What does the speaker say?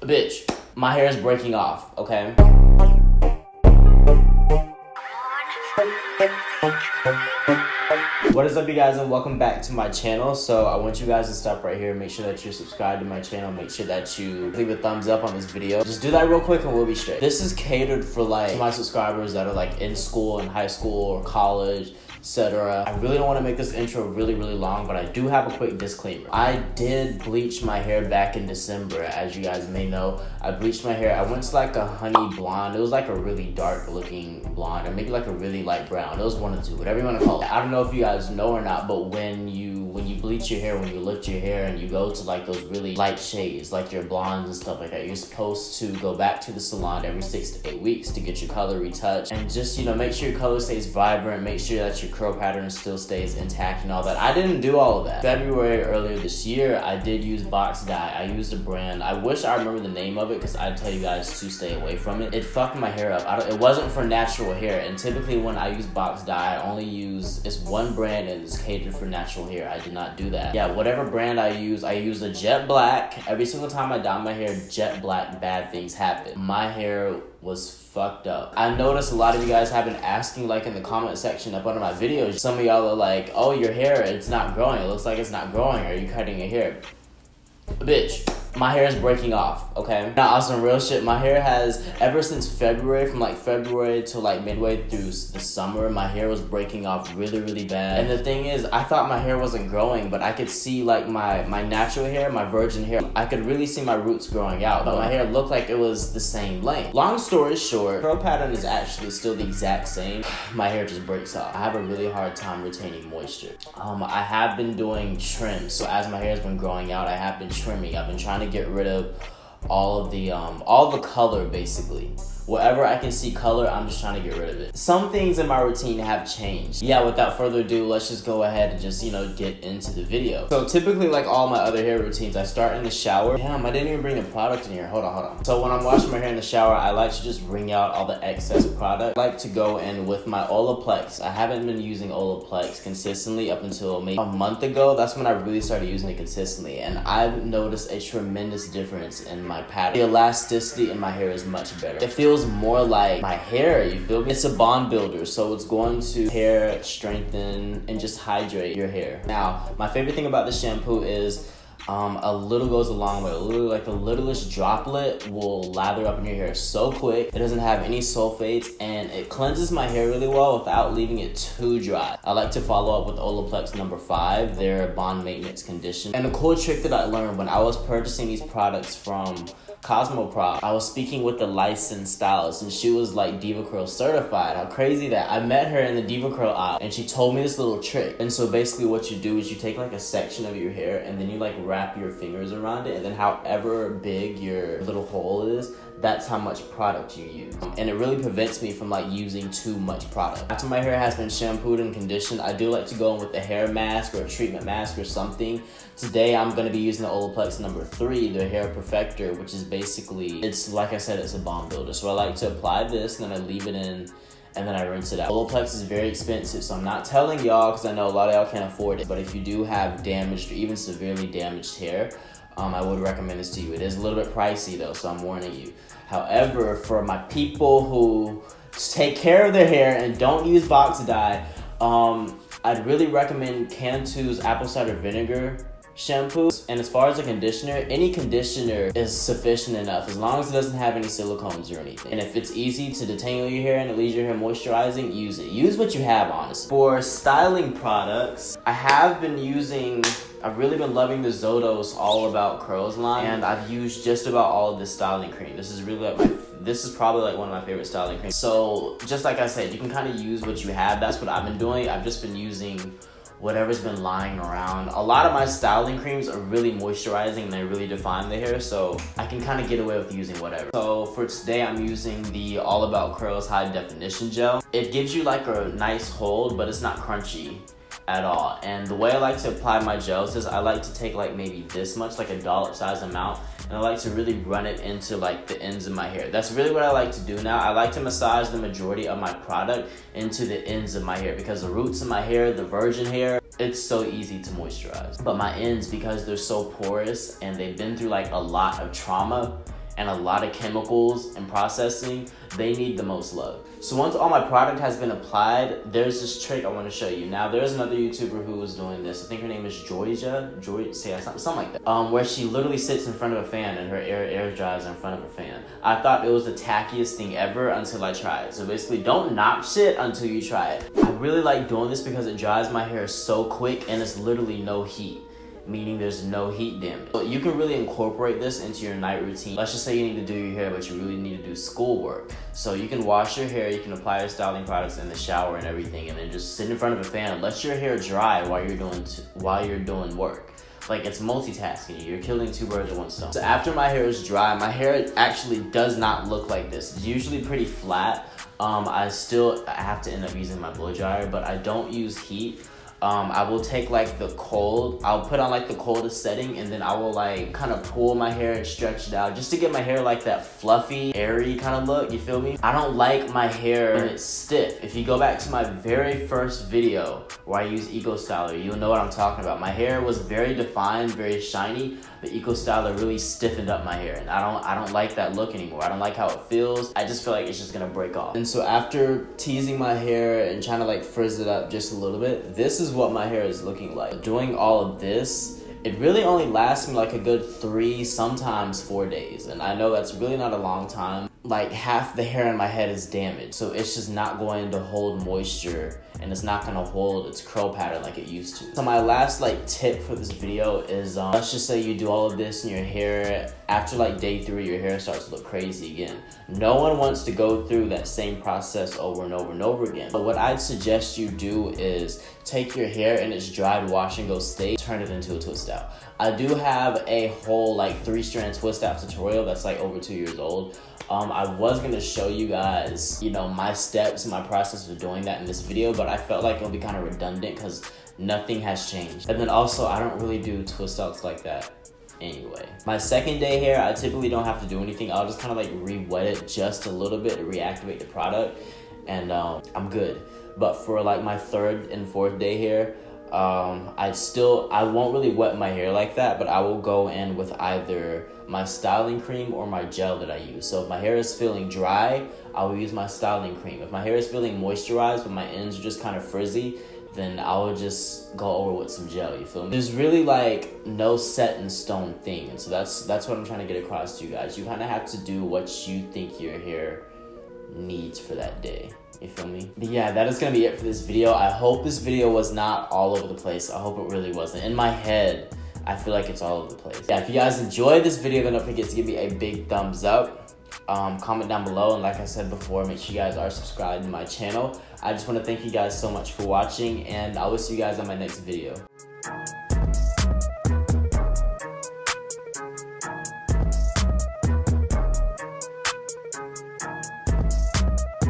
Bitch, my hair is breaking off, okay? What is up, you guys, and welcome back to my channel. So I want you guys to stop right here, make sure that you're subscribed to my channel, make sure that you leave a thumbs up on this video. Just do that real quick and we'll be straight. This is catered for like my subscribers that are like in school, in high school or college, etc. I really don't want to make this intro really long, but I do have a quick disclaimer. I did bleach my hair back in December, as you guys may know. I bleached my hair. I went to like a honey blonde. It was like a really dark looking blonde, or maybe like a really light brown. It was one of the two, whatever you want to call it. I don't know if you guys know or not, but when you bleach your hair, when you lift your hair and you go to like those really light shades, like your blondes and stuff like that, you're supposed to go back to the salon every 6 to 8 weeks to get your color retouched and just, you know, make sure your color stays vibrant, make sure that your curl pattern still stays intact and all that. I didn't do all of that. February earlier this year, I did use box dye. I used a brand. I wish I remember the name of it because I'd tell you guys to stay away from it. It fucked my hair up. It wasn't for natural hair, and typically when I use box dye, I only use, it's one brand and it's catered for natural hair. I did not do that. Yeah, whatever brand I use a jet black. Every single time I dye my hair jet black, bad things happen. My hair was fucked up. I noticed a lot of you guys have been asking, like in the comment section up under my videos, some of y'all are like, oh, your hair, it's not growing. It looks like it's not growing. Are you cutting your hair? Bitch, my hair is breaking off, okay? Now, on some real shit, my hair has, ever since February, from like February to like midway through the summer, my hair was breaking off really bad. And the thing is, I thought my hair wasn't growing, but I could see like my natural hair, my virgin hair, I could really see my roots growing out, but my hair looked like it was the same length. Long story short, curl pattern is actually still the exact same. My hair just breaks off. I have a really hard time retaining moisture. I have been doing trims, so as my hair has been growing out, I have been trimming. I've been trying to get rid of all the color, basically. Wherever I can see color, I'm just trying to get rid of it. Some things in my routine have changed. Yeah, without further ado, let's just go ahead and just, you know, get into the video. So typically, like all my other hair routines, I start in the shower. Damn, I didn't even bring the product in here. Hold on. So when I'm washing my hair in the shower, I like to just wring out all the excess product. I like to go in with my Olaplex. I haven't been using Olaplex consistently up until maybe a month ago. That's when I really started using it consistently. And I've noticed a tremendous difference in my pattern. The elasticity in my hair is much better. It feels more like my hair, you feel me? It's a bond builder, so it's going to hair strengthen and just hydrate your hair. Now, my favorite thing about this shampoo is a little goes a long way. Literally, like the littlest droplet will lather up in your hair so quick. It doesn't have any sulfates and it cleanses my hair really well without leaving it too dry. I like to follow up with Olaplex number 5, their bond maintenance conditioner. And a cool trick that I learned when I was purchasing these products from Cosmoprop, I was speaking with the licensed stylist and she was like Diva Curl certified. How crazy that. I met her in the Diva Curl aisle and she told me this little trick. And so basically what you do is you take like a section of your hair and then you like wrap your fingers around it, and then however big your little hole is, that's how much product you use. And it really prevents me from like using too much product. After my hair has been shampooed and conditioned, I do like to go in with a hair mask or a treatment mask or something. Today I'm gonna be using the Olaplex number 3, the hair perfector, which is basically, it's like I said, it's a bond builder. So I like to apply this and then I leave it in and then I rinse it out. Olaplex is very expensive, so I'm not telling y'all because I know a lot of y'all can't afford it, but if you do have damaged or even severely damaged hair, I would recommend this to you. It is a little bit pricey though, so I'm warning you. However, for my people who take care of their hair and don't use box dye, I'd really recommend Canon G's apple cider vinegar shampoo. And as far as a conditioner, any conditioner is sufficient enough as long as it doesn't have any silicones or anything. And if it's easy to detangle your hair and it leaves your hair moisturizing, use it. Use what you have, honestly. For styling products, I've really been loving the Zotos All About Curls line, and I've used just about all of this styling cream. This is really like this is probably like one of my favorite styling creams. So just like I said, you can kind of use what you have. That's what I've been doing. I've just been using whatever's been lying around. A lot of my styling creams are really moisturizing and they really define the hair, so I can kind of get away with using whatever. So for today, I'm using the All About Curls High Definition Gel. It gives you like a nice hold, but it's not crunchy at all. And the way I like to apply my gels is I like to take like maybe this much, like a dollop size amount, and I like to really run it into like the ends of my hair. That's really what I like to do now. I like to massage the majority of my product into the ends of my hair because the roots of my hair, the virgin hair, it's so easy to moisturize. But my ends, because they're so porous and they've been through like a lot of trauma, and a lot of chemicals and processing, they need the most love. So once all my product has been applied, there's this trick I want to show you. Now there's another YouTuber who was doing this. I think her name is Joy, something like that. Where she literally sits in front of a fan and her air dries in front of a fan. I thought it was the tackiest thing ever until I tried it. So basically, don't knock shit until you try it. I really like doing this because it dries my hair so quick and it's literally no heat, meaning there's no heat damage. So you can really incorporate this into your night routine. Let's just say you need to do your hair, but you really need to do schoolwork. So you can wash your hair, you can apply your styling products in the shower and everything, and then just sit in front of a fan and let your hair dry while you're doing work. Like, it's multitasking. You're killing two birds with one stone. So after my hair is dry, my hair actually does not look like this. It's usually pretty flat. I have to end up using my blow dryer, but I don't use heat. I will take like I'll put on like the coldest setting, and then I will like kind of pull my hair and stretch it out just to get my hair like that fluffy, airy kind of look, you feel me? I don't like my hair when it's stiff. If you go back to my very first video where I use Eco Styler, you'll know what I'm talking about. My hair was very defined, very shiny, but Eco Styler really stiffened up my hair, and I don't like that look anymore. I don't like how it feels. I just feel like it's just gonna break off. And so after teasing my hair and trying to like frizz it up just a little bit, this is what my hair is looking like. Doing all of this, it really only lasts me like a good 3, sometimes 4 days. And I know that's really not a long time. Like, half the hair on my head is damaged, so it's just not going to hold moisture, and it's not gonna hold its curl pattern like it used to. So my last like tip for this video is, let's just say you do all of this and your hair, after like day 3, your hair starts to look crazy again. No one wants to go through that same process over and over and over again. But what I'd suggest you do is take your hair in its dried wash and go state, turn it into a twist out. I do have a whole like 3-strand twist out tutorial that's like over 2 years old. I was gonna show you guys, you know, my steps and my process for doing that in this video, but I felt like it'll be kind of redundant because nothing has changed. And then also, I don't really do twist outs like that anyway. My second day hair, I typically don't have to do anything. I'll just kind of like re-wet it just a little bit to reactivate the product, and I'm good. But for like my 3rd and 4th day hair, I won't really wet my hair like that, but I will go in with either my styling cream or my gel that I use. So if my hair is feeling dry, I will use my styling cream. If my hair is feeling moisturized but my ends are just kind of frizzy, then I will just go over with some gel, you feel me? There's really like no set in stone thing, and so that's what I'm trying to get across to you guys. You kind of have to do what you think your hair needs for that day. You feel me? But yeah, that is gonna be it for this video. I hope this video was not all over the place. I hope it really wasn't. In my head, I feel like it's all over the place. Yeah, if you guys enjoyed this video, then don't forget to give me a big thumbs up. Comment down below, and like I said before, make sure you guys are subscribed to my channel. I just want to thank you guys so much for watching, and I will see you guys on my next video.